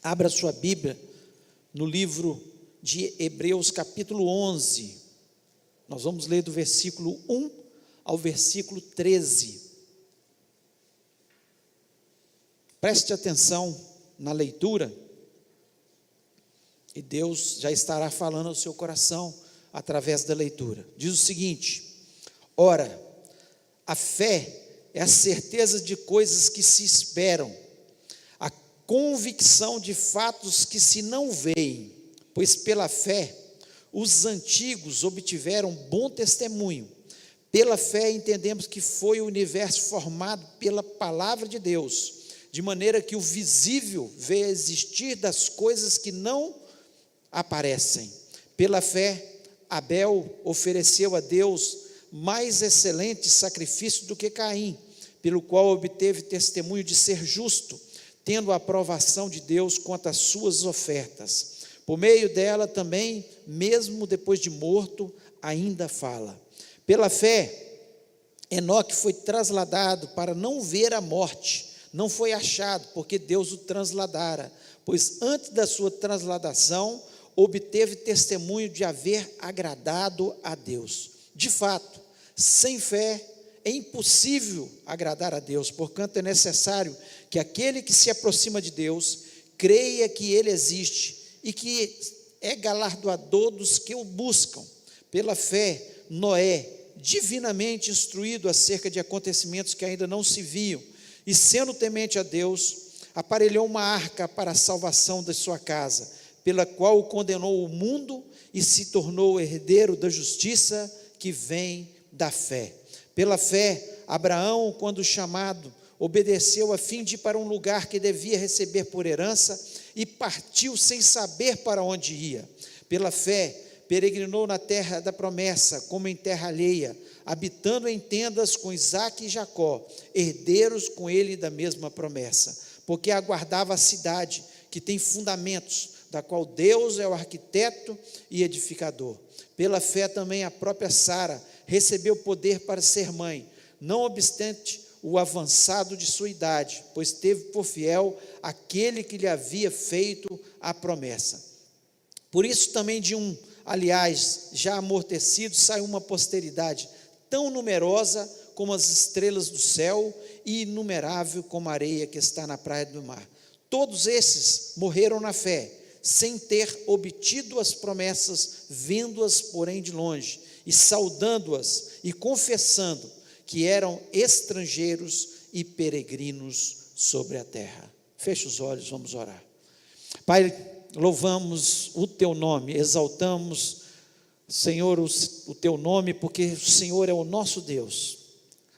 Abra sua Bíblia no livro de Hebreus capítulo 11, nós vamos ler do versículo 1 ao versículo 13, preste atenção na leitura, e Deus já estará falando ao seu coração, através da leitura. Diz o seguinte: ora, a fé é a certeza de coisas que se esperam, a convicção de fatos que se não veem, pois pela fé os antigos obtiveram bom testemunho. Pela fé entendemos que foi o universo formado pela palavra de Deus, de maneira que o visível veio a existir das coisas que não aparecem. Pela fé Abel ofereceu a Deus mais excelente sacrifício do que Caim, pelo qual obteve testemunho de ser justo, tendo a aprovação de Deus quanto às suas ofertas. Por meio dela também, mesmo depois de morto, ainda fala. Pela fé, Enoque foi trasladado para não ver a morte, não foi achado, porque Deus o trasladara, pois antes da sua transladação, obteve testemunho de haver agradado a Deus. De fato, sem fé é impossível agradar a Deus, porquanto é necessário que aquele que se aproxima de Deus creia que Ele existe e que é galardoador dos que o buscam. Pela fé, Noé, divinamente instruído acerca de acontecimentos que ainda não se viam, e sendo temente a Deus, aparelhou uma arca para a salvação de sua casa, pela qual condenou o mundo e se tornou herdeiro da justiça que vem da fé. Pela fé, Abraão, quando chamado, obedeceu a fim de ir para um lugar que devia receber por herança e partiu sem saber para onde ia. Pela fé, peregrinou na terra da promessa, como em terra alheia, habitando em tendas com Isaque e Jacó, herdeiros com ele da mesma promessa, porque aguardava a cidade que tem fundamentos, da qual Deus é o arquiteto e edificador. Pela fé também a própria Sara recebeu poder para ser mãe, não obstante o avançado de sua idade, pois teve por fiel aquele que lhe havia feito a promessa. Por isso também de um, aliás, já amortecido, saiu uma posteridade tão numerosa como as estrelas do céu e inumerável como a areia que está na praia do mar. Todos esses morreram na fé, sem ter obtido as promessas, vendo-as, porém, de longe, e saudando-as, e confessando que eram estrangeiros e peregrinos sobre a terra. Feche os olhos, vamos orar. Pai, louvamos o Teu nome, exaltamos, Senhor, o Teu nome, porque o Senhor é o nosso Deus.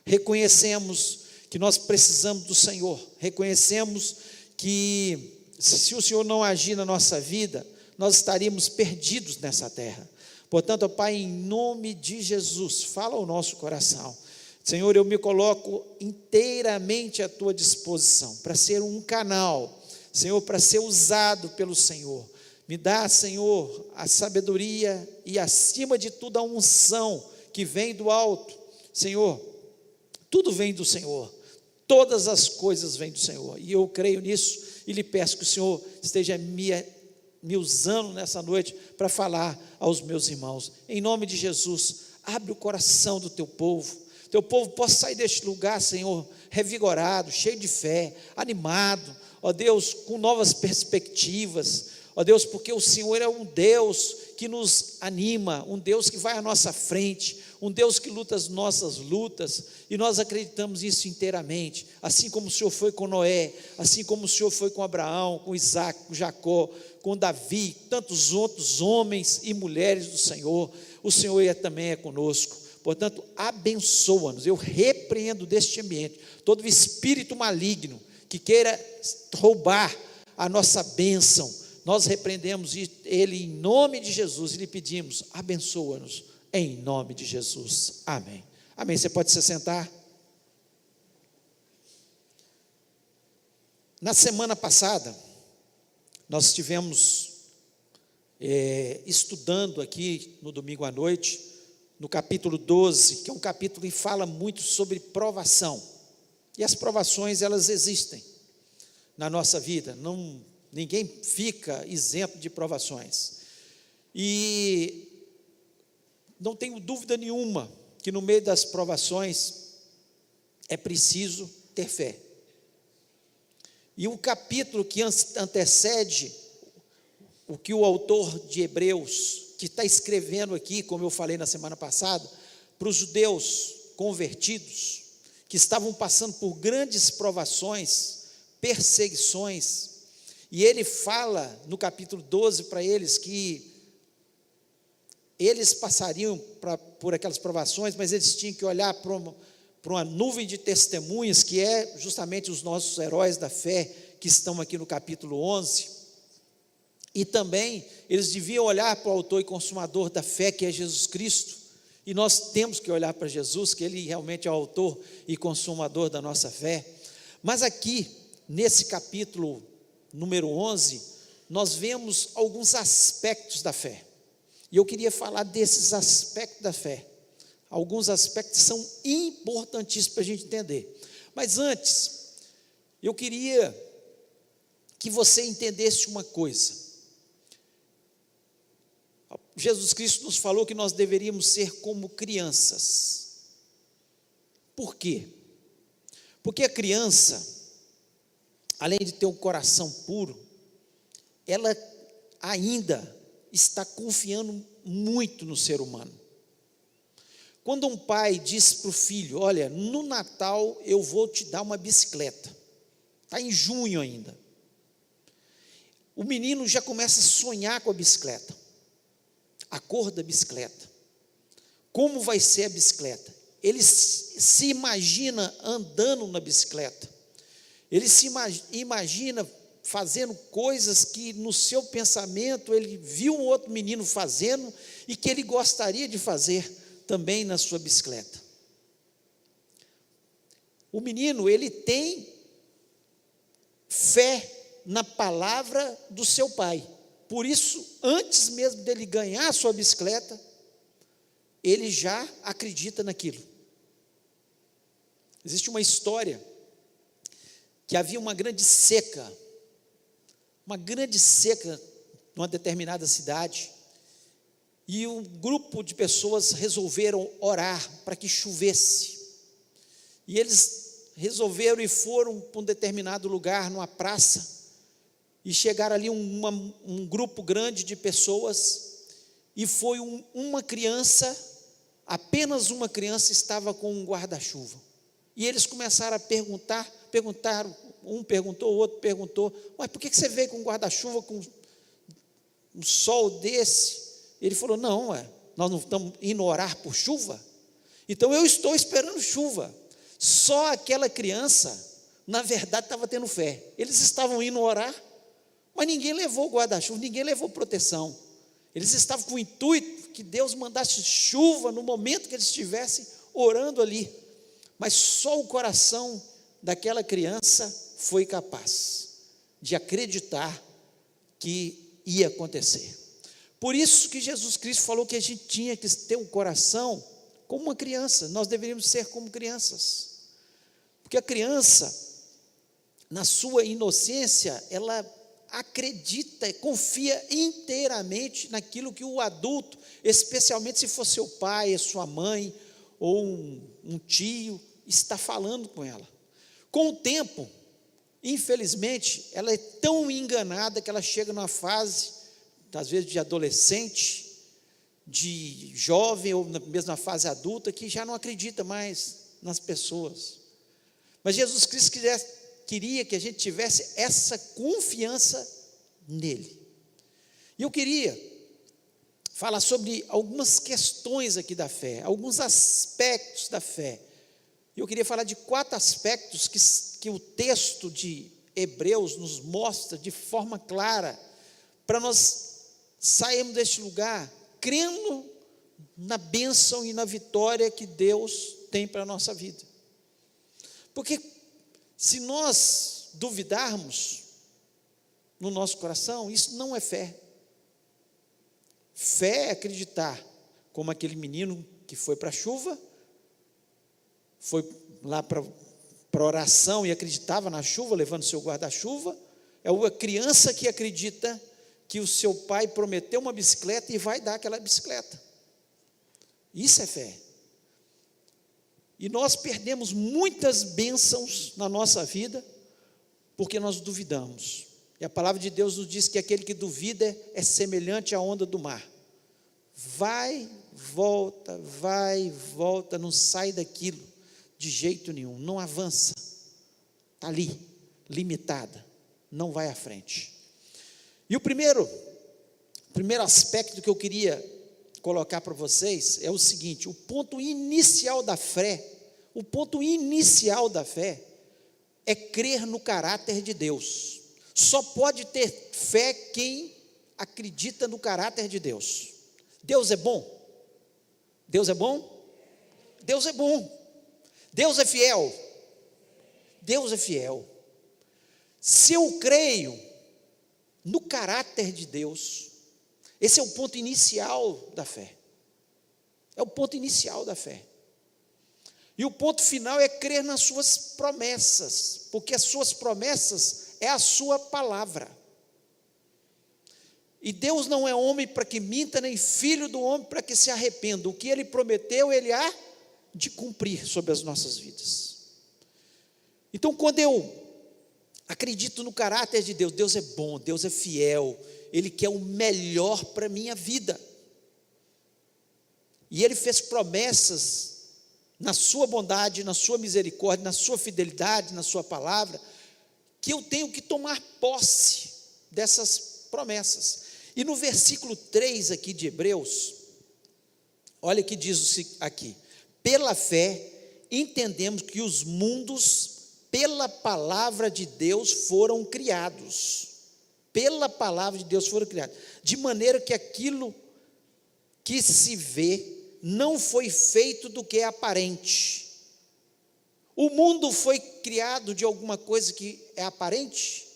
Reconhecemos que nós precisamos do Senhor, reconhecemos que se o Senhor não agir na nossa vida, nós estaríamos perdidos nessa terra. Portanto, Pai, em nome de Jesus, fala ao nosso coração. Senhor, eu me coloco inteiramente à Tua disposição, para ser um canal, Senhor, para ser usado pelo Senhor. Me dá, Senhor, a sabedoria e, acima de tudo, a unção que vem do alto. Senhor, tudo vem do Senhor, todas as coisas vêm do Senhor, e eu creio nisso, e lhe peço que o Senhor esteja me usando nessa noite para falar aos meus irmãos. Em nome de Jesus, abre o coração do Teu povo possa sair deste lugar, Senhor, revigorado, cheio de fé, animado, ó Deus, com novas perspectivas, ó Deus, porque o Senhor é um Deus que nos anima, um Deus que vai à nossa frente, um Deus que luta as nossas lutas, e nós acreditamos nisso inteiramente, assim como o Senhor foi com Noé, assim como o Senhor foi com Abraão, com Isaque, com Jacó, com Davi, tantos outros homens e mulheres do Senhor, o Senhor também é conosco. Portanto, abençoa-nos. Eu repreendo deste ambiente todo espírito maligno que queira roubar a nossa bênção. Nós repreendemos ele em nome de Jesus e lhe pedimos, abençoa-nos em nome de Jesus. Amém. Amém. Você pode se sentar. Na semana passada, nós estivemos estudando aqui no domingo à noite, no capítulo 12, que é um capítulo que fala muito sobre provação, e as provações elas existem na nossa vida, ninguém fica isento de provações. E não tenho dúvida nenhuma que no meio das provações é preciso ter fé. E o capítulo que antecede o que o autor de Hebreus, que está escrevendo aqui, como eu falei na semana passada, para os judeus convertidos, que estavam passando por grandes provações, perseguições, e ele fala no capítulo 12 para eles que eles passariam por aquelas provações, mas eles tinham que olhar para uma nuvem de testemunhas, que é justamente os nossos heróis da fé, que estão aqui no capítulo 11, e também eles deviam olhar para o autor e consumador da fé, que é Jesus Cristo, e nós temos que olhar para Jesus, que Ele realmente é o autor e consumador da nossa fé. Mas aqui, nesse capítulo número 11, nós vemos alguns aspectos da fé, e eu queria falar desses aspectos da fé. Alguns aspectos são importantíssimos para a gente entender, mas antes, eu queria que você entendesse uma coisa. Jesus Cristo nos falou que nós deveríamos ser como crianças. Por quê? Porque a criança, além de ter um coração puro, ela ainda está confiando muito no ser humano. Quando um pai diz para o filho: olha, no Natal eu vou te dar uma bicicleta, está em junho ainda, o menino já começa a sonhar com a bicicleta, a cor da bicicleta, como vai ser a bicicleta, ele se imagina andando na bicicleta, ele se imagina fazendo coisas que no seu pensamento ele viu um outro menino fazendo e que ele gostaria de fazer também na sua bicicleta. O menino, ele tem fé na palavra do seu pai, por isso, antes mesmo dele ganhar a sua bicicleta, ele já acredita naquilo. Existe uma história, que havia uma grande seca numa determinada cidade, e um grupo de pessoas resolveram orar para que chovesse, e eles resolveram e foram para um determinado lugar, numa praça, e chegaram ali um grupo grande de pessoas, e foi uma criança, apenas uma criança estava com um guarda-chuva, e eles começaram a perguntaram, um perguntou, o outro perguntou: mas por que você veio com um guarda-chuva, com um sol desse? Ele falou: não, nós não estamos indo orar por chuva, então eu estou esperando chuva. Só aquela criança, na verdade, estava tendo fé. Eles estavam indo orar, mas ninguém levou guarda-chuva, ninguém levou proteção. Eles estavam com o intuito que Deus mandasse chuva no momento que eles estivessem orando ali, mas só o coração daquela criança foi capaz de acreditar que ia acontecer. Por isso que Jesus Cristo falou que a gente tinha que ter um coração como uma criança, nós deveríamos ser como crianças, porque a criança, na sua inocência, ela acredita, confia inteiramente naquilo que o adulto, especialmente se for seu pai, sua mãe, ou um tio, está falando com ela. Com o tempo, infelizmente, ela é tão enganada que ela chega numa fase, às vezes de adolescente, de jovem, ou mesmo na fase adulta, que já não acredita mais nas pessoas. Mas Jesus Cristo queria que a gente tivesse essa confiança nele. E eu queria falar sobre algumas questões aqui da fé, alguns aspectos da fé. Eu queria falar de 4 aspectos que o texto de Hebreus nos mostra de forma clara, para nós sairmos deste lugar crendo na bênção e na vitória que Deus tem para a nossa vida. Porque se nós duvidarmos no nosso coração, isso não é fé. Fé é acreditar, como aquele menino que foi para a chuva, foi lá para oração e acreditava na chuva, levando seu guarda-chuva, É uma criança que acredita que o seu pai prometeu uma bicicleta e vai dar aquela bicicleta. Isso é fé. E nós perdemos muitas bênçãos na nossa vida porque nós duvidamos. E a palavra de Deus nos diz que aquele que duvida é semelhante à onda do mar. Vai, volta, não sai daquilo de jeito nenhum, não avança. Está ali, limitada, não vai à frente. E o primeiro aspecto que eu queria colocar para vocês é o seguinte: o ponto inicial da fé é crer no caráter de Deus. Só pode ter fé quem acredita no caráter de Deus. Deus é bom? Deus é bom? Deus é bom. Deus é fiel? Deus é fiel. Se eu creio no caráter de Deus, esse é o ponto inicial da fé. É o ponto inicial da fé. E o ponto final é crer nas suas promessas, porque as suas promessas é a sua palavra. E Deus não é homem para que minta, nem filho do homem para que se arrependa. O que Ele prometeu, Ele há de cumprir sobre as nossas vidas. Então, quando eu acredito no caráter de Deus, Deus é bom, Deus é fiel, Ele quer o melhor para a minha vida. E Ele fez promessas na sua bondade, na sua misericórdia, na sua fidelidade, na sua palavra, que eu tenho que tomar posse dessas promessas. E no versículo 3 aqui de Hebreus, olha o que diz aqui: pela fé entendemos que os mundos pela palavra de Deus foram criados. Pela palavra de Deus foram criados. De maneira que aquilo que se vê não foi feito do que é aparente. O mundo foi criado de alguma coisa que é aparente?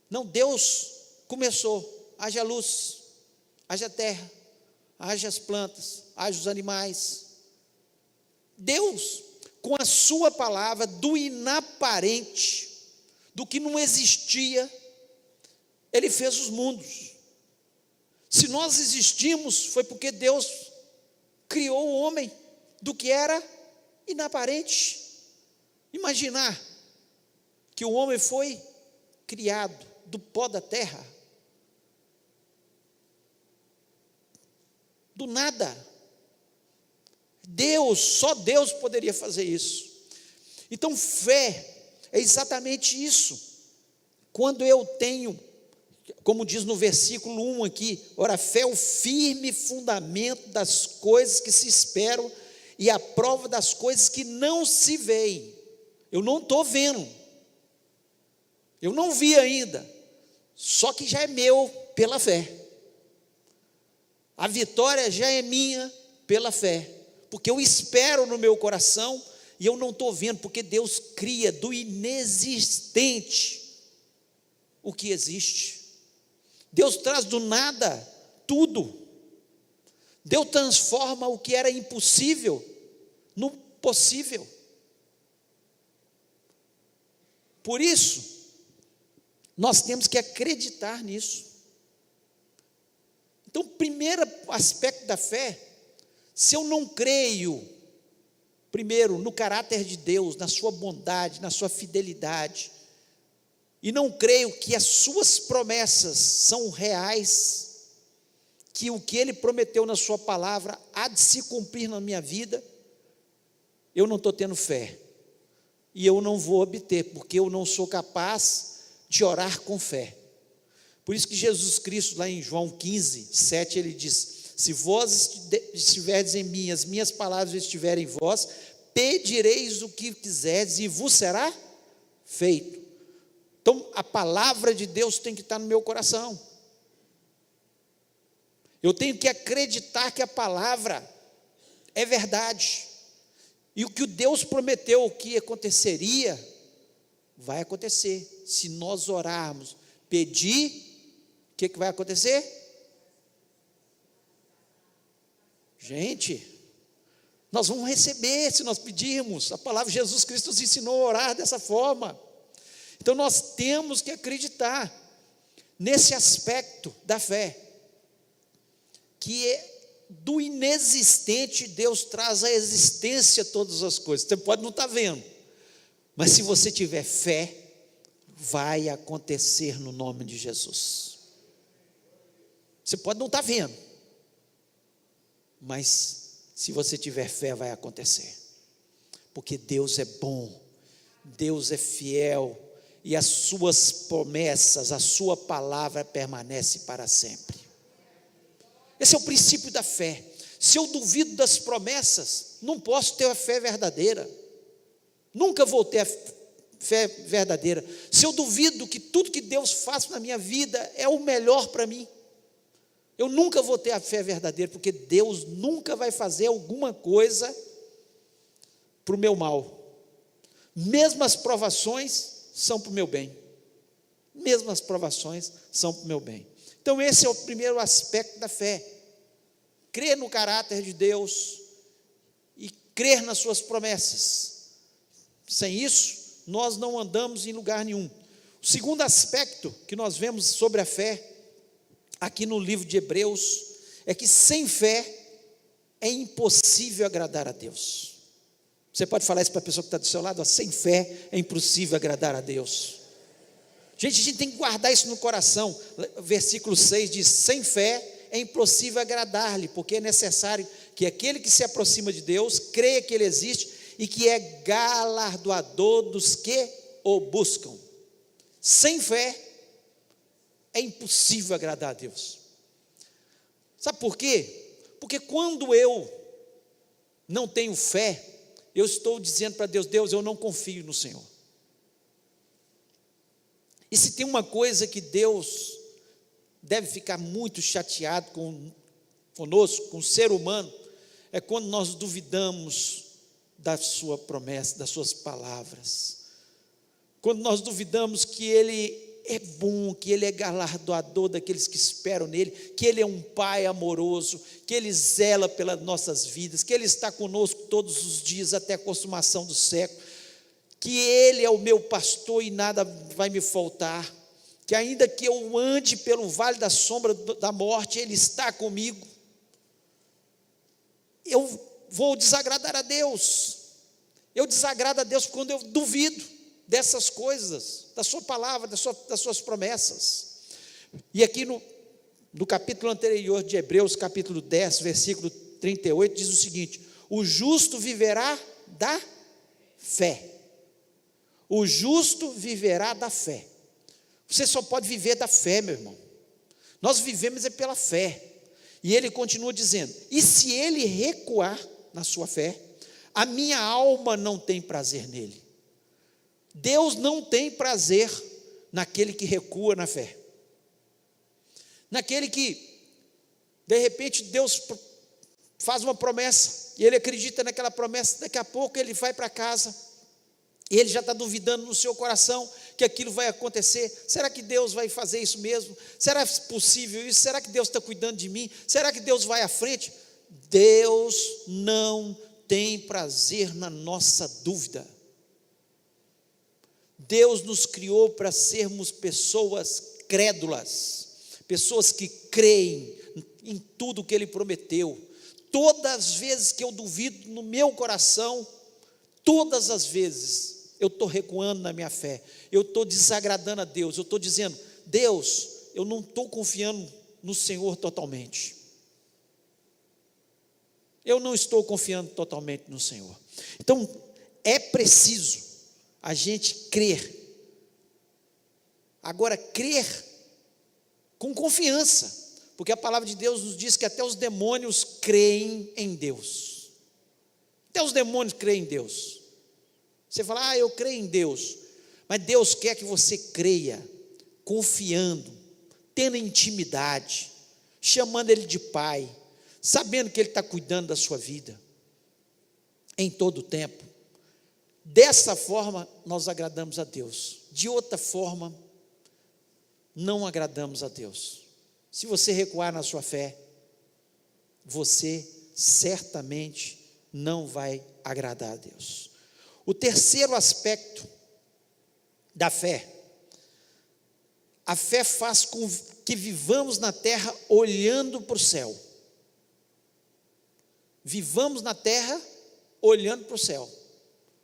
Não, Deus começou. Haja luz, haja terra, haja as plantas, haja os animais. Deus, com a sua palavra, do inaparente, do que não existia, Ele fez os mundos. Se nós existimos, foi porque Deus criou o homem do que era inaparente. Imaginar que o homem foi criado do pó da terra, do nada. Só Deus poderia fazer isso. Então, fé é exatamente isso. Quando eu tenho, como diz no versículo 1 aqui, ora, fé é o firme fundamento das coisas que se esperam e a prova das coisas que não se veem. Eu não estou vendo, eu não vi ainda, só que já é meu pela fé. A vitória já é minha pela fé, porque eu espero no meu coração e eu não estou vendo, porque Deus cria do inexistente o que existe. Deus traz do nada tudo. Deus transforma o que era impossível no possível. Por isso, nós temos que acreditar nisso. Então, o primeiro aspecto da fé, se eu não creio, primeiro, no caráter de Deus, na sua bondade, na sua fidelidade, e não creio que as suas promessas são reais, que o que Ele prometeu na sua palavra há de se cumprir na minha vida, eu não estou tendo fé, e eu não vou obter, porque eu não sou capaz de orar com fé. Por isso que Jesus Cristo, lá em João 15, 7, Ele diz: se vós estiverdes em mim, as minhas palavras estiverem em vós, pedireis o que quiserdes e vos será feito. Então, a palavra de Deus tem que estar no meu coração. Eu tenho que acreditar que a palavra é verdade. E o que Deus prometeu que aconteceria, vai acontecer. Se nós orarmos, pedir, o que vai acontecer? Gente, nós vamos receber se nós pedirmos. A palavra de Jesus Cristo nos ensinou a orar dessa forma. Então nós temos que acreditar nesse aspecto da fé, que do inexistente Deus traz à existência todas as coisas. Você pode não estar vendo, mas se você tiver fé, vai acontecer no nome de Jesus. Você pode não estar vendo, mas se você tiver fé, vai acontecer, porque Deus é bom, Deus é fiel, e as suas promessas, a sua palavra permanece para sempre. Esse é o princípio da fé. Se eu duvido das promessas, não posso ter a fé verdadeira, nunca vou ter a fé verdadeira. Se eu duvido que tudo que Deus faz na minha vida é o melhor para mim, eu nunca vou ter a fé verdadeira, porque Deus nunca vai fazer alguma coisa para o meu mal. Mesmo as provações são para o meu bem. Mesmo as provações são para o meu bem. Então esse é o primeiro aspecto da fé. Crer no caráter de Deus e crer nas suas promessas. Sem isso, nós não andamos em lugar nenhum. O segundo aspecto que nós vemos sobre a fé, aqui no livro de Hebreus, é que sem fé é impossível agradar a Deus. Você pode falar isso para a pessoa que está do seu lado, ó, sem fé é impossível agradar a Deus. Gente, a gente tem que guardar isso no coração. Versículo 6 diz: sem fé é impossível agradar-lhe, porque é necessário que aquele que se aproxima de Deus creia que Ele existe e que é galardoador dos que o buscam. Sem fé é impossível agradar a Deus. Sabe por quê? Porque quando eu não tenho fé, eu estou dizendo para Deus: Deus, eu não confio no Senhor. E se tem uma coisa que Deus deve ficar muito chateado conosco, com o ser humano, é quando nós duvidamos da sua promessa, das suas palavras. Quando nós duvidamos que Ele é bom, que Ele é galardoador daqueles que esperam nele, que Ele é um Pai amoroso, que Ele zela pelas nossas vidas, que Ele está conosco todos os dias até a consumação do século, que Ele é o meu pastor e nada vai me faltar, que ainda que eu ande pelo vale da sombra da morte, Ele está comigo. Eu vou desagradar a Deus. Eu desagrado a Deus quando eu duvido dessas coisas, da sua palavra, das suas promessas. E aqui no capítulo anterior de Hebreus, capítulo 10, versículo 38, diz o seguinte: o justo viverá da fé. O justo viverá da fé. Você só pode viver da fé, meu irmão. Nós vivemos é pela fé. E ele continua dizendo: e se ele recuar na sua fé, a minha alma não tem prazer nele. Deus não tem prazer naquele que recua na fé. Naquele que, de repente, Deus faz uma promessa, e ele acredita naquela promessa, daqui a pouco ele vai para casa, e ele já está duvidando no seu coração que aquilo vai acontecer. Será que Deus vai fazer isso mesmo? Será possível isso? Será que Deus está cuidando de mim? Será que Deus vai à frente? Deus não tem prazer na nossa dúvida. Deus nos criou para sermos pessoas crédulas, pessoas que creem em tudo que Ele prometeu. Todas as vezes que eu duvido no meu coração, todas as vezes eu estou recuando na minha fé, eu estou desagradando a Deus, eu estou dizendo: Deus, eu não estou confiando no Senhor totalmente. Eu não estou confiando totalmente no Senhor. Então, é preciso a gente crer. Agora, crer com confiança, porque a palavra de Deus nos diz que até os demônios creem em Deus. Até os demônios creem em Deus. Você fala: eu creio em Deus. Mas Deus quer que você creia, confiando, tendo intimidade, chamando Ele de Pai, sabendo que Ele está cuidando da sua vida, em todo o tempo. Dessa forma, nós agradamos a Deus. De outra forma, não agradamos a Deus. Se você recuar na sua fé, você certamente não vai agradar a Deus. O terceiro aspecto da fé A fé faz com que vivamos na terra olhando para o céu. Vivamos na terra olhando para o céu.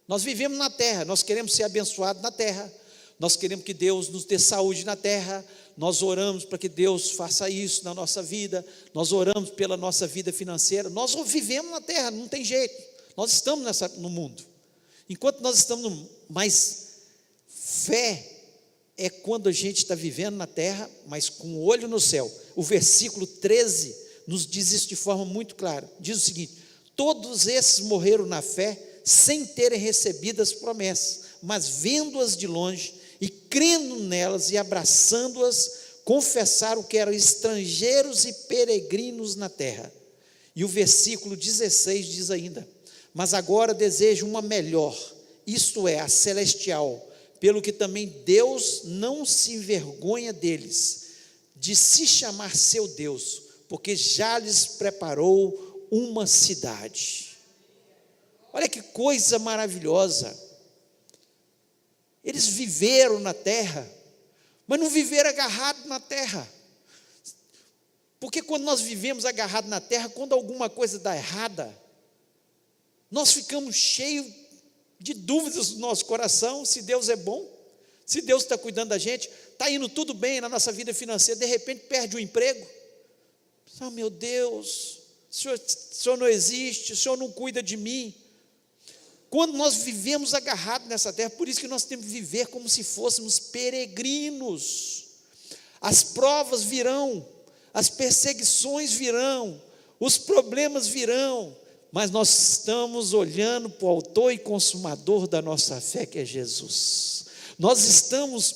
Nós vivemos na terra, nós queremos ser abençoados na terra, nós queremos que Deus nos dê saúde na terra, nós oramos para que Deus faça isso na nossa vida, nós oramos pela nossa vida financeira, nós vivemos na terra, não tem jeito, nós estamos no mundo, enquanto nós estamos mas fé é quando a gente está vivendo na terra, mas com o olho no céu. O versículo 13 nos diz isso de forma muito clara, diz o seguinte: todos esses morreram na fé, sem terem recebido as promessas, mas vendo-as de longe, e crendo nelas, e abraçando-as, confessaram que eram estrangeiros e peregrinos na terra. E o versículo 16 diz ainda: mas agora desejo uma melhor, isto é, a celestial, pelo que também Deus não se envergonha deles, de se chamar seu Deus, porque já lhes preparou uma cidade. Olha que coisa maravilhosa. Eles viveram na terra, mas não viveram agarrados na terra. Porque quando nós vivemos agarrados na terra, quando alguma coisa dá errada, nós ficamos cheios de dúvidas no nosso coração, se Deus é bom, se Deus está cuidando da gente, está indo tudo bem na nossa vida financeira, de repente perde o emprego. Oh, meu Deus, o Senhor não existe, o Senhor não cuida de mim. Quando nós vivemos agarrados nessa terra, por isso que nós temos que viver como se fôssemos peregrinos. As provas virão, as perseguições virão, os problemas virão, mas nós estamos olhando para o autor e consumador da nossa fé, que é Jesus. Nós estamos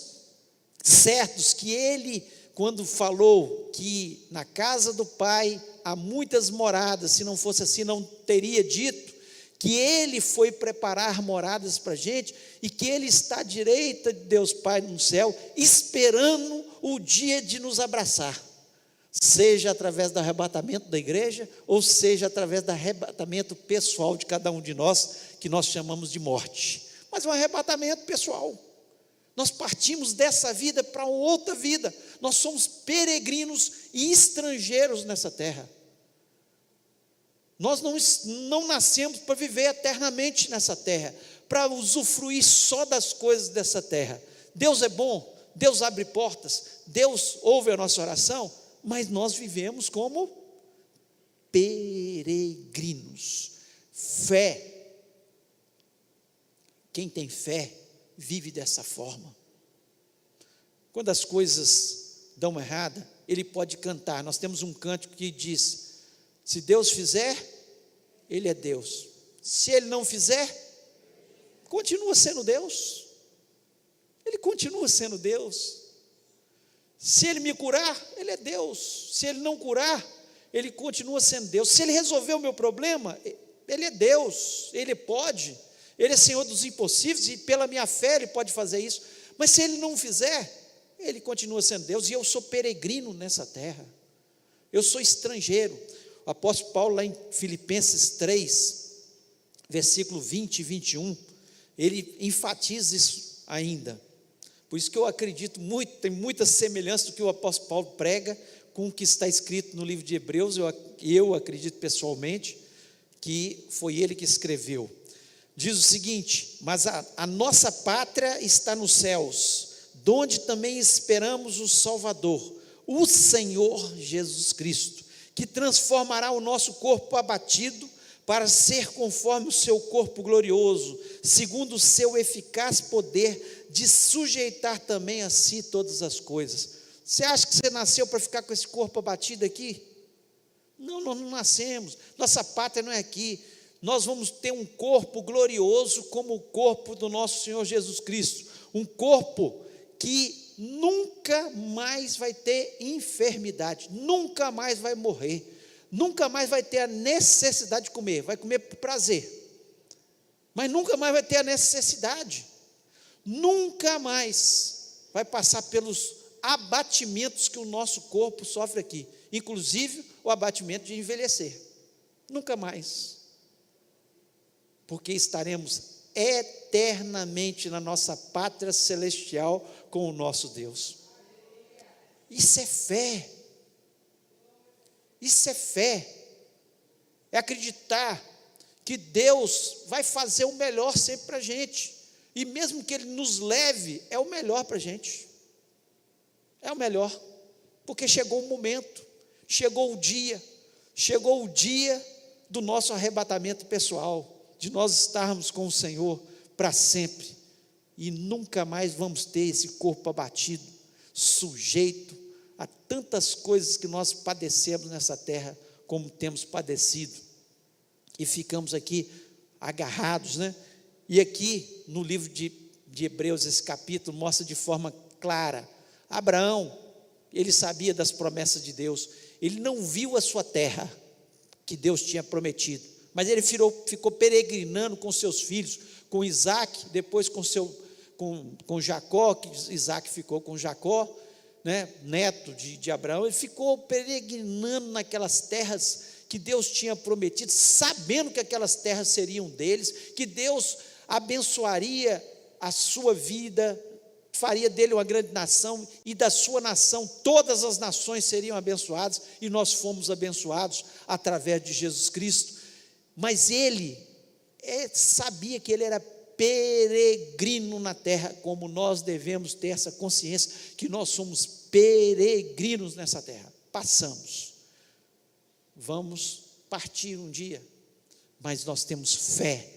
certos que Ele, quando falou que na casa do Pai há muitas moradas, se não fosse assim não teria dito, que Ele foi preparar moradas para a gente, e que Ele está à direita de Deus Pai no céu, esperando o dia de nos abraçar, seja através do arrebatamento da igreja, ou seja através do arrebatamento pessoal de cada um de nós, que nós chamamos de morte, mas um arrebatamento pessoal. Nós partimos dessa vida para outra vida, nós somos peregrinos e estrangeiros nessa terra. Nós não nascemos para viver eternamente nessa terra, para usufruir só das coisas dessa terra. Deus é bom, Deus abre portas, Deus ouve a nossa oração, mas nós vivemos como peregrinos. Fé. Quem tem fé vive dessa forma. Quando as coisas dão errada, ele pode cantar. Nós temos um cântico que diz: se Deus fizer, Ele é Deus. Se Ele não fizer, continua sendo Deus. Ele continua sendo Deus. Se Ele me curar, Ele é Deus. Se Ele não curar, Ele continua sendo Deus. Se Ele resolver o meu problema, Ele é Deus. Ele pode. Ele é Senhor dos impossíveis e pela minha fé Ele pode fazer isso. Mas se Ele não fizer, Ele continua sendo Deus. E eu sou peregrino nessa terra. Eu sou estrangeiro. O apóstolo Paulo, lá em Filipenses 3, versículo 20 e 21, ele enfatiza isso ainda. Por isso que eu acredito muito, tem muita semelhança do que o apóstolo Paulo prega com o que está escrito no livro de Hebreus. Eu acredito pessoalmente que foi ele que escreveu. Diz o seguinte: mas a nossa pátria está nos céus, donde também esperamos o Salvador, o Senhor Jesus Cristo, que transformará o nosso corpo abatido para ser conforme o seu corpo glorioso, segundo o seu eficaz poder de sujeitar também a si todas as coisas. Você acha que você nasceu para ficar com esse corpo abatido aqui? Não, nós não nascemos, nossa pátria não é aqui. Nós vamos ter um corpo glorioso como o corpo do nosso Senhor Jesus Cristo, um corpo que nunca mais vai ter enfermidade, nunca mais vai morrer, nunca mais vai ter a necessidade de comer, vai comer por prazer, mas nunca mais vai ter a necessidade, nunca mais vai passar pelos abatimentos que o nosso corpo sofre aqui, inclusive o abatimento de envelhecer, nunca mais, porque estaremos eternamente na nossa pátria celestial com o nosso Deus. Isso é fé. Isso é fé. É acreditar que Deus vai fazer o melhor sempre para a gente. E mesmo que Ele nos leve, é o melhor para a gente. É o melhor. Porque chegou o momento, chegou o dia do nosso arrebatamento pessoal, de nós estarmos com o Senhor para sempre. E nunca mais vamos ter esse corpo abatido, sujeito a tantas coisas que nós padecemos nessa terra, como temos padecido. E ficamos aqui agarrados, né? E aqui no livro de Hebreus, esse capítulo mostra de forma clara, Abraão, ele sabia das promessas de Deus, ele não viu a sua terra, que Deus tinha prometido, mas ele ficou peregrinando com seus filhos, com Isaac, depois com Jacó, que Isaac ficou com Jacó, né, neto de Abraão. Ele ficou peregrinando naquelas terras que Deus tinha prometido, sabendo que aquelas terras seriam deles, que Deus abençoaria a sua vida, faria dele uma grande nação, e da sua nação todas as nações seriam abençoadas, e nós fomos abençoados através de Jesus Cristo. Mas ele sabia que ele era peregrino na terra, como nós devemos ter essa consciência, que nós somos peregrinos nessa terra, passamos, vamos partir um dia, mas nós temos fé,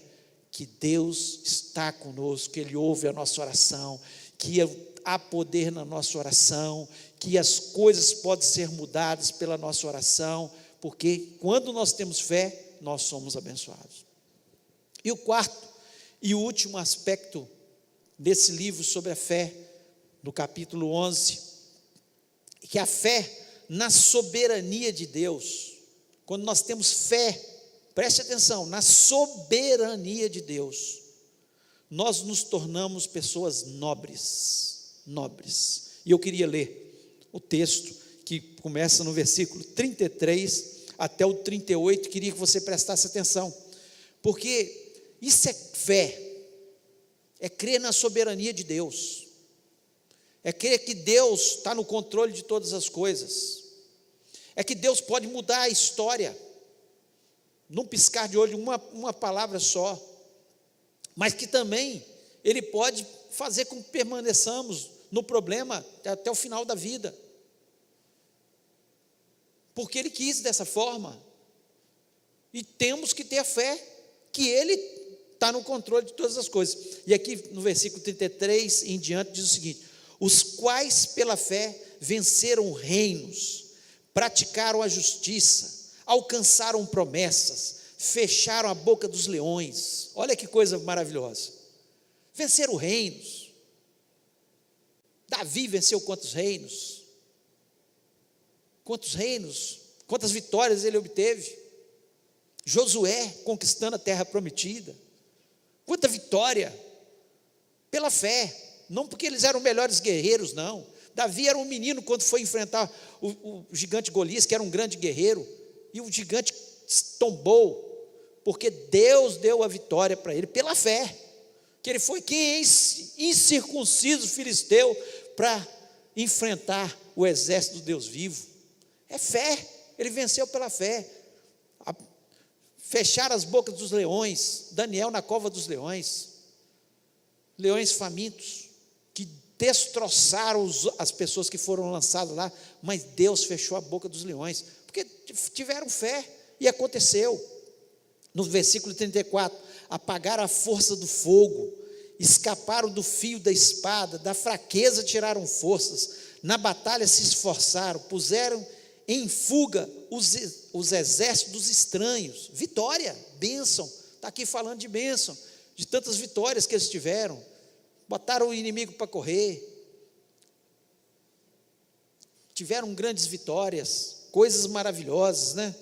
que Deus está conosco, que Ele ouve a nossa oração, que há poder na nossa oração, que as coisas podem ser mudadas pela nossa oração, porque quando nós temos fé, nós somos abençoados. E o quarto e o último aspecto desse livro sobre a fé, no capítulo 11, que a fé na soberania de Deus. Quando nós temos fé, preste atenção, na soberania de Deus, nós nos tornamos pessoas nobres. E eu queria ler o texto que começa no versículo 33 até o 38, queria que você prestasse atenção, porque isso é fé, é crer na soberania de Deus, é crer que Deus está no controle de todas as coisas, é que Deus pode mudar a história, num piscar de olho, uma palavra só, mas que também Ele pode fazer com que permaneçamos no problema até o final da vida, porque Ele quis dessa forma, e temos que ter a fé, que Ele está no controle de todas as coisas. E aqui no versículo 33 em diante diz o seguinte: os quais pela fé venceram reinos, praticaram a justiça, alcançaram promessas, fecharam a boca dos leões. Olha que coisa maravilhosa, venceram reinos. Davi venceu quantos reinos? Quantos reinos, quantas vitórias ele obteve? Josué conquistando a terra prometida, quanta vitória, pela fé, não porque eles eram melhores guerreiros, não. Davi era um menino quando foi enfrentar o gigante Golias, que era um grande guerreiro, e o gigante tombou, porque Deus deu a vitória para ele, pela fé, que ele foi quem incircunciso filisteu, para enfrentar o exército do Deus vivo. É fé, ele venceu pela fé. Fechar as bocas dos leões, Daniel na cova dos leões, leões famintos, que destroçaram as pessoas que foram lançadas lá, mas Deus fechou a boca dos leões, porque tiveram fé, e aconteceu. No versículo 34, apagaram a força do fogo, escaparam do fio da espada, da fraqueza tiraram forças, na batalha se esforçaram, puseram em fuga os exércitos dos estranhos. Vitória, bênção, está aqui falando de bênção, de tantas vitórias que eles tiveram, botaram o inimigo para correr, tiveram grandes vitórias, coisas maravilhosas, né?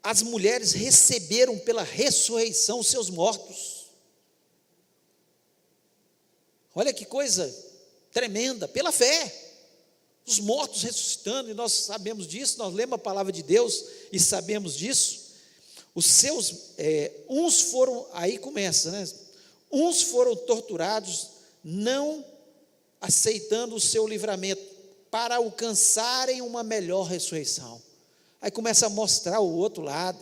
As mulheres receberam pela ressurreição os seus mortos. Olha que coisa tremenda, pela fé. Os mortos ressuscitando, e nós sabemos disso, nós lemos a palavra de Deus e sabemos disso. Os seus, uns foram, aí começa, né? Uns foram torturados, não aceitando o seu livramento. para alcançarem uma melhor ressurreição. Aí começa a mostrar o outro lado.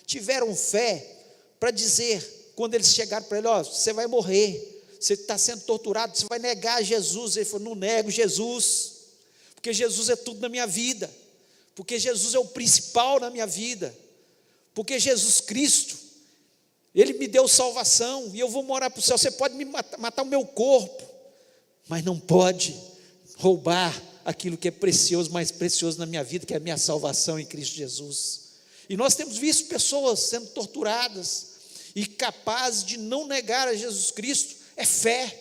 Tiveram fé para dizer, quando eles chegaram para ele, ó, você vai morrer, você está sendo torturado, você vai negar Jesus. Ele falou, não nego Jesus, porque Jesus é tudo na minha vida, porque Jesus é o principal na minha vida, porque Jesus Cristo, Ele me deu salvação, e eu vou morar para o céu. Você pode me matar o meu corpo, mas não pode roubar aquilo que é precioso, mais precioso na minha vida, que é a minha salvação em Cristo Jesus. E nós temos visto pessoas sendo torturadas, e capazes de não negar a Jesus Cristo. É fé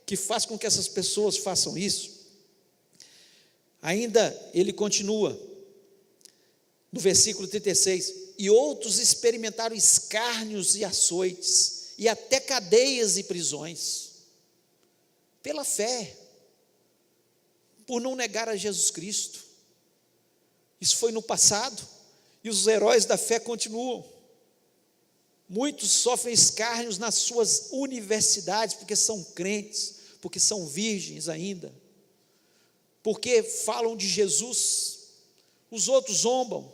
que faz com que essas pessoas façam isso. Ainda ele continua, no versículo 36, e outros experimentaram escárnios e açoites, e até cadeias e prisões, pela fé, por não negar a Jesus Cristo. Isso foi no passado, e os heróis da fé continuam. Muitos sofrem escárnios nas suas universidades, porque são crentes, porque são virgens ainda, porque falam de Jesus. Os outros zombam,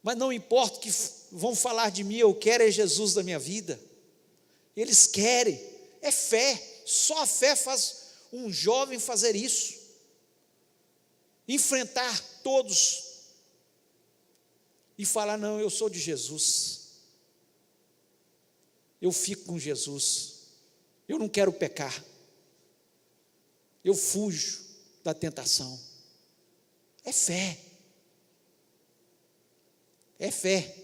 mas não importa o que vão falar de mim, eu quero é Jesus da minha vida. Eles querem, é fé, só a fé faz um jovem fazer isso, enfrentar todos e falar, não, eu sou de Jesus, eu fico com Jesus, eu não quero pecar, eu fujo da tentação. É fé,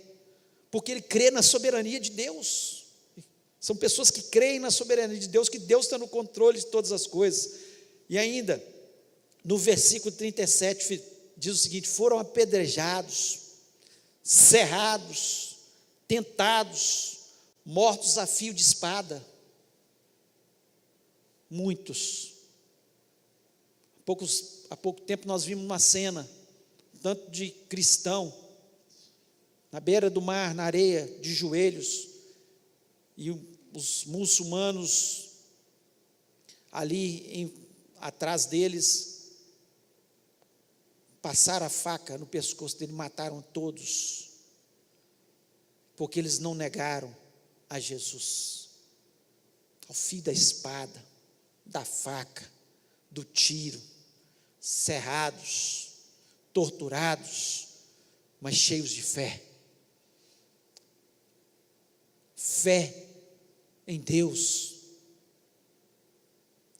porque ele crê na soberania de Deus. São pessoas que creem na soberania de Deus, que Deus está no controle de todas as coisas. E ainda, no versículo 37, diz o seguinte: foram apedrejados, cerrados, tentados, mortos a fio de espada. Muitos. Há pouco tempo nós vimos uma cena, tanto de cristão, na beira do mar, na areia, de joelhos, e os muçulmanos ali atrás deles, passaram a faca no pescoço dele, mataram todos, porque eles não negaram a Jesus, ao fio da espada, da faca, do tiro, cerrados, torturados, mas cheios de fé. Fé em Deus,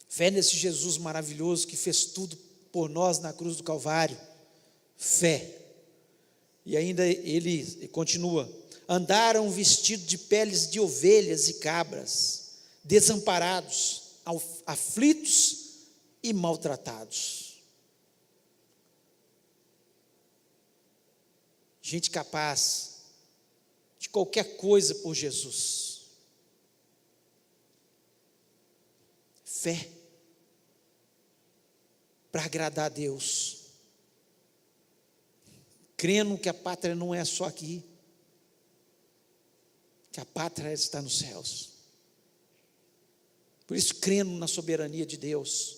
fé nesse Jesus maravilhoso que fez tudo por nós na cruz do Calvário. Fé. E ainda ele continua: andaram vestidos de peles de ovelhas e cabras, desamparados, aflitos e maltratados. Gente capaz de qualquer coisa por Jesus. Fé para agradar a Deus, crendo que a pátria não é só aqui, que a pátria está nos céus. Por isso, crendo na soberania de Deus.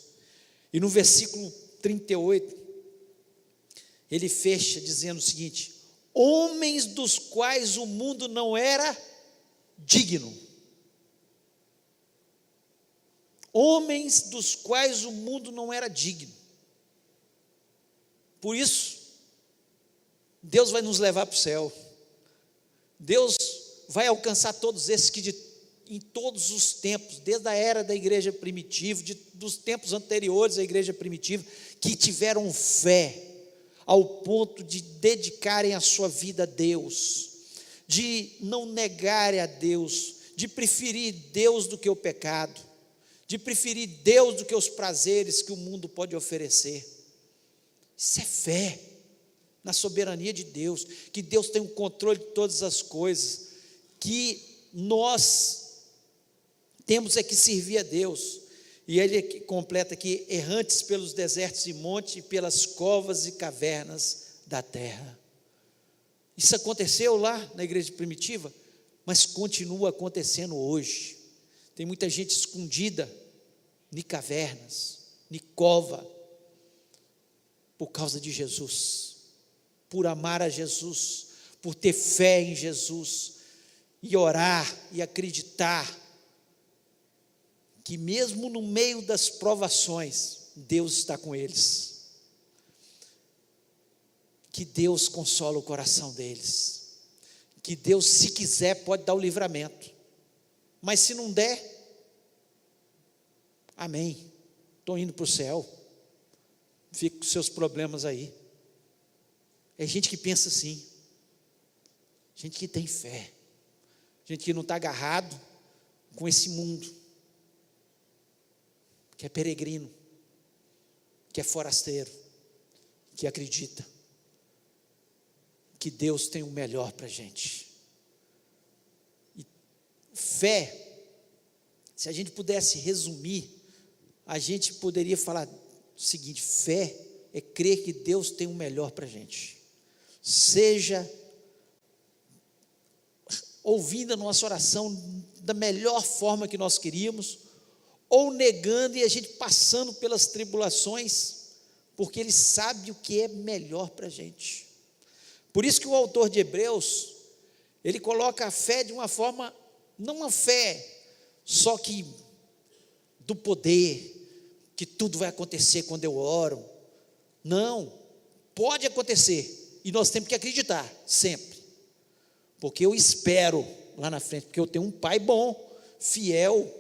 E no versículo 38, ele fecha dizendo o seguinte: homens dos quais o mundo não era digno. Homens dos quais o mundo não era digno. Por isso, Deus vai nos levar para o céu. Deus vai alcançar todos esses que em todos os tempos, desde a era da igreja primitiva, dos tempos anteriores à igreja primitiva, que tiveram fé, ao ponto de dedicarem a sua vida a Deus, de não negarem a Deus, de preferir Deus do que o pecado, de preferir Deus do que os prazeres que o mundo pode oferecer. Isso é fé na soberania de Deus, que Deus tem o controle de todas as coisas, que nós temos é que servir a Deus. E ele completa aqui: errantes pelos desertos e montes, e pelas covas e cavernas da terra. Isso aconteceu lá na igreja primitiva, mas continua acontecendo hoje. Tem muita gente escondida nem cavernas, nem cova, por causa de Jesus, por amar a Jesus, por ter fé em Jesus, e orar e acreditar que mesmo no meio das provações, Deus está com eles, que Deus consola o coração deles, que Deus, se quiser, pode dar o livramento, mas se não der, amém, estou indo para o céu, fique com seus problemas aí. É gente que pensa assim, gente que tem fé, gente que não está agarrado com esse mundo, que é peregrino, que é forasteiro, que acredita que Deus tem o melhor para a gente. E fé, se a gente pudesse resumir, a gente poderia falar o seguinte: fé é crer que Deus tem o melhor para a gente, seja ouvindo a nossa oração da melhor forma que nós queríamos, ou negando e a gente passando pelas tribulações, porque Ele sabe o que é melhor para a gente. Por isso que o autor de Hebreus, ele coloca a fé de uma forma, não uma fé só que do poder, que tudo vai acontecer quando eu oro. Não, pode acontecer, e nós temos que acreditar, sempre, porque eu espero lá na frente, porque eu tenho um Pai bom, fiel,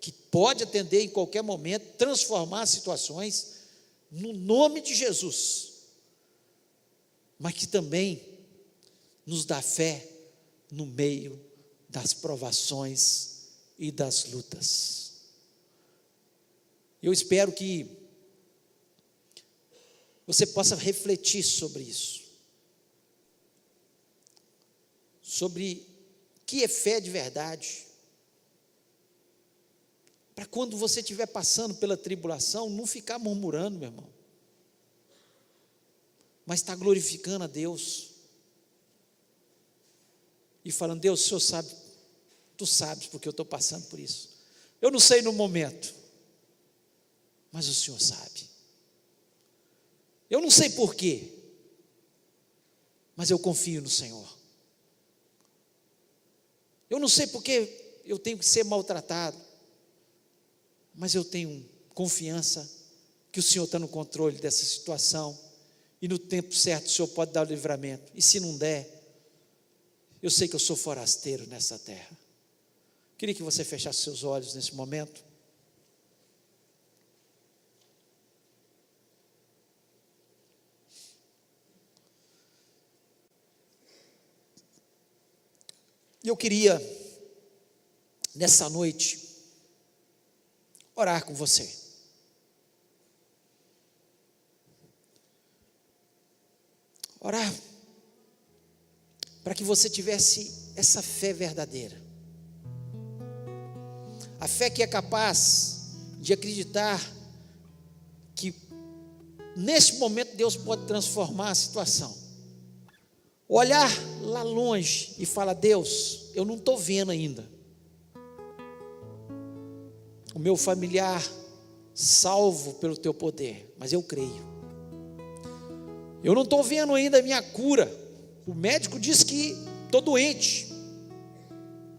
que pode atender em qualquer momento, transformar situações, no nome de Jesus, mas que também nos dá fé no meio das provações e das lutas. Eu espero que você possa refletir sobre isso, sobre o que é fé de verdade, para quando você estiver passando pela tribulação, não ficar murmurando, meu irmão, mas estar glorificando a Deus, e falando: Deus, o Senhor sabe, Tu sabes porque eu estou passando por isso, eu não sei no momento, mas o Senhor sabe, eu não sei porquê, mas eu confio no Senhor, eu não sei porque eu tenho que ser maltratado, mas eu tenho confiança que o Senhor está no controle dessa situação, e no tempo certo o Senhor pode dar o livramento, e se não der, eu sei que eu sou forasteiro nessa terra. Queria que você fechasse seus olhos nesse momento. E eu queria, nessa noite, orar com você. Orar para que você tivesse essa fé verdadeira, a fé que é capaz de acreditar que neste momento Deus pode transformar a situação, olhar lá longe e falar: Deus, eu não estou vendo ainda o meu familiar salvo pelo Teu poder, mas eu creio. Eu não estou vendo ainda a minha cura, o médico disse que estou doente,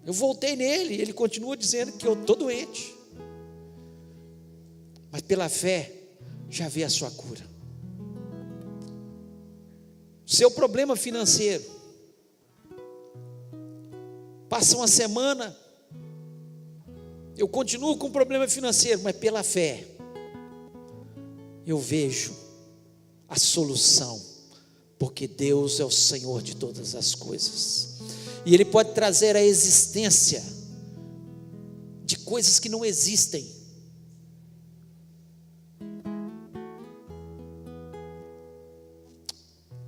eu voltei nele, ele continua dizendo que eu estou doente, mas pela fé já vê a sua cura. Seu problema financeiro, passa uma semana, eu continuo com problema financeiro, mas pela fé eu vejo a solução, porque Deus é o Senhor de todas as coisas, e Ele pode trazer a existência de coisas que não existem.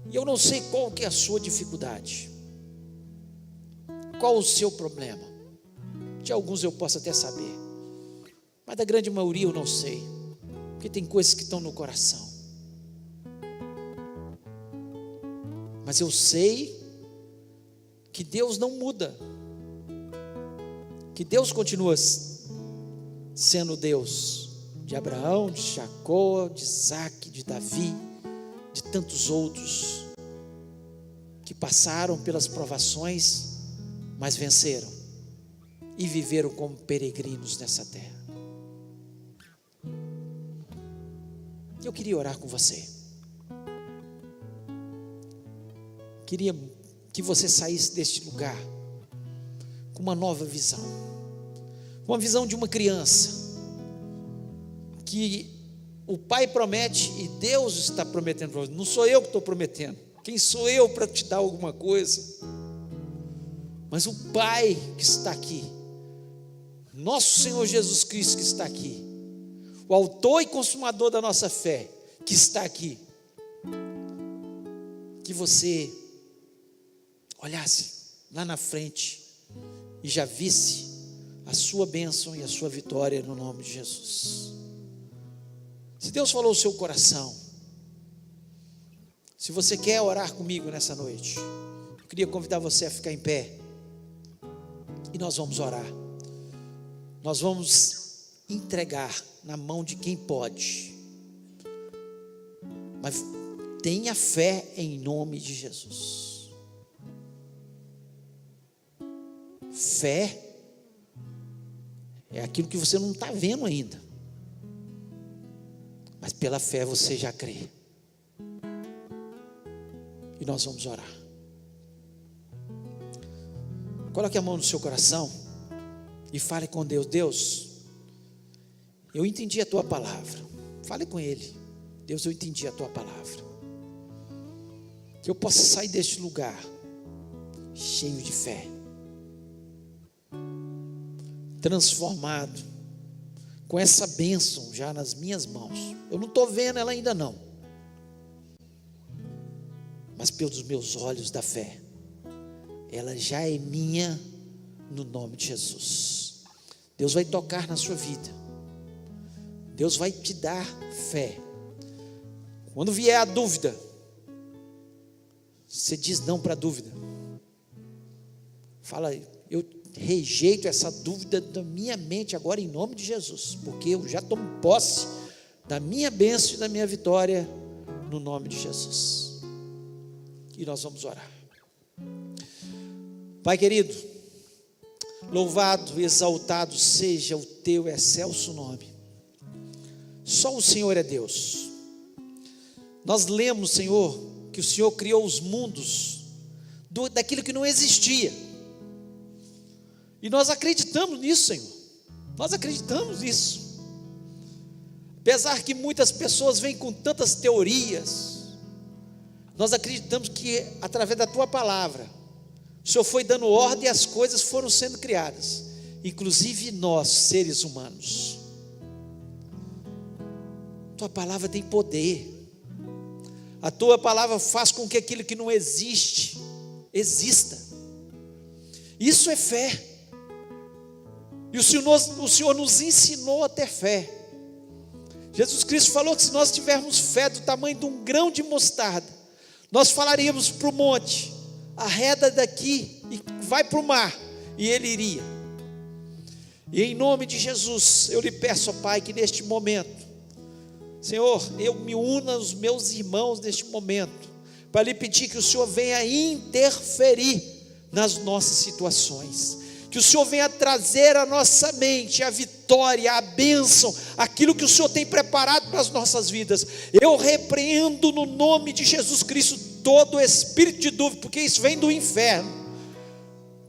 E eu não sei qual que é a sua dificuldade, qual o seu problema. De alguns eu posso até saber, mas da grande maioria eu não sei, porque tem coisas que estão no coração. Mas eu sei que Deus não muda, que Deus continua sendo Deus, de Abraão, de Jacó, de Isaac, de Davi, de tantos outros que passaram pelas provações, mas venceram e viveram como peregrinos nessa terra. Eu queria orar com você. Queria que você saísse deste lugar com uma nova visão. Uma visão de uma criança que o pai promete e Deus está prometendo para você. Não sou eu que estou prometendo. Quem sou eu para te dar alguma coisa? Mas o Pai que está aqui, nosso Senhor Jesus Cristo que está aqui, o autor e consumador da nossa fé que está aqui, que você olhasse lá na frente e já visse a sua bênção e a sua vitória no nome de Jesus. Se Deus falou o seu coração, se você quer orar comigo nessa noite, eu queria convidar você a ficar em pé e nós vamos orar. Nós vamos entregar na mão de quem pode, mas tenha fé em nome de Jesus. Fé é aquilo que você não está vendo ainda, mas pela fé você já crê. E nós vamos orar. Coloque a mão no seu coração e fale com Deus. Deus, eu entendi a tua palavra. Fale com Ele. Deus, eu entendi a tua palavra. Que eu possa sair deste lugar cheio de fé, transformado, com essa bênção já nas minhas mãos. Eu não estou vendo ela ainda não, mas pelos meus olhos da fé, ela já é minha no nome de Jesus. Deus vai tocar na sua vida, Deus vai te dar fé. Quando vier a dúvida, você diz não para a dúvida. Fala, eu rejeito essa dúvida da minha mente agora em nome de Jesus, porque eu já tomo posse da minha bênção e da minha vitória no nome de Jesus. E nós vamos orar. Pai querido, louvado e exaltado seja o teu excelso nome. Só o Senhor é Deus. Nós lemos, Senhor, que o Senhor criou os mundos daquilo que não existia. E nós acreditamos nisso, Senhor. Nós acreditamos nisso. Apesar que muitas pessoas vêm com tantas teorias, nós acreditamos que através da tua palavra, o Senhor foi dando ordem e as coisas foram sendo criadas, inclusive nós, seres humanos. Tua palavra tem poder. A tua palavra faz com que aquilo que não existe, exista. Isso é fé. E o Senhor nos ensinou a ter fé. Jesus Cristo falou que se nós tivermos fé do tamanho de um grão de mostarda, nós falaríamos para o monte, arreda daqui e vai para o mar, e ele iria. E em nome de Jesus, eu lhe peço, ó Pai, que neste momento, Senhor, eu me uno aos meus irmãos neste momento, para lhe pedir que o Senhor venha interferir nas nossas situações, que o Senhor venha trazer à nossa mente a vitória, a bênção, aquilo que o Senhor tem preparado para as nossas vidas. Eu repreendo no nome de Jesus Cristo todo espírito de dúvida, porque isso vem do inferno,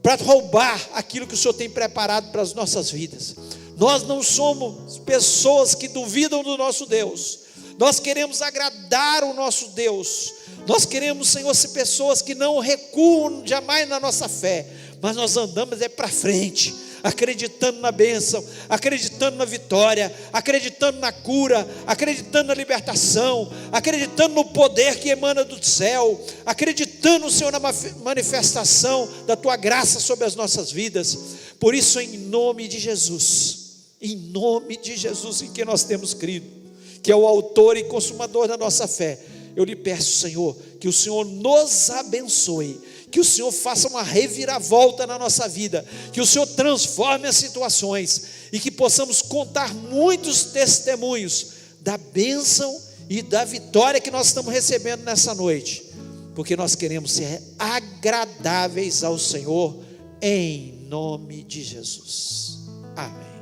para roubar aquilo que o Senhor tem preparado para as nossas vidas. Nós não somos pessoas que duvidam do nosso Deus, nós queremos agradar o nosso Deus, nós queremos, Senhor, ser pessoas que não recuam jamais na nossa fé, mas nós andamos para frente, acreditando na bênção, acreditando na vitória, acreditando na cura, acreditando na libertação, acreditando no poder que emana do céu, acreditando, Senhor, na manifestação da tua graça sobre as nossas vidas. Por isso, em nome de Jesus, em que nós temos crido, que é o autor e consumador da nossa fé, eu lhe peço, Senhor, que o Senhor nos abençoe, que o Senhor faça uma reviravolta na nossa vida, que o Senhor transforme as situações, e que possamos contar muitos testemunhos da bênção e da vitória que nós estamos recebendo nessa noite, porque nós queremos ser agradáveis ao Senhor, em nome de Jesus, amém.